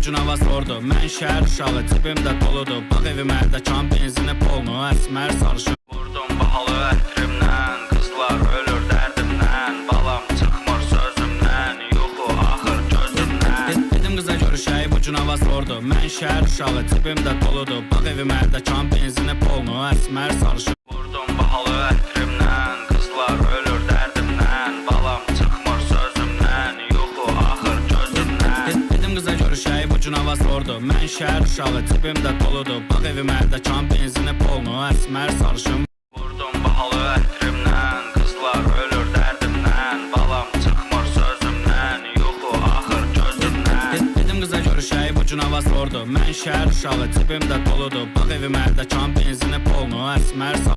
ucuna hava sordu. Mən şəhər uşağı, cibimdə doludur. Bax evim ərdəkan, benzini polnu, əsmər sarışın. Vurdum bahalı ətrimdən, qızlar ölür dərdimdən. Balam çıxmır sözümdən, yuxu axır gözümdən. Dedim qıza görüşəyib ucuna hava sordu. Mən şəhər uşağı, cibimdə doludur. Bax evim ərdəkan, benzini polnu, əsmər sarışın. Vurdum bahalı ətrimdən, qızlar ölür dərdimdən. Balam çıxmır sözümdən, yuxu axır gözümdən. Dedim qıza görüşəyib ucuna hava sordu. Mən şəhər uşağı, cibimdə doludur. Bax evim ərdəkan, benzini polnu, əsmər sarışın. Vurdum bahalı ətrimdən, qızlar ölür dərdimdən. Balam çıxmır sözümdən, yuxu axır gözümdən. Dedim qıza görüşəyib ucuna hava sordu. Mən şəhər uşağı, cibimdə doludur. Bax evim ərdəkan, benzini polnu, əsmər sarışın.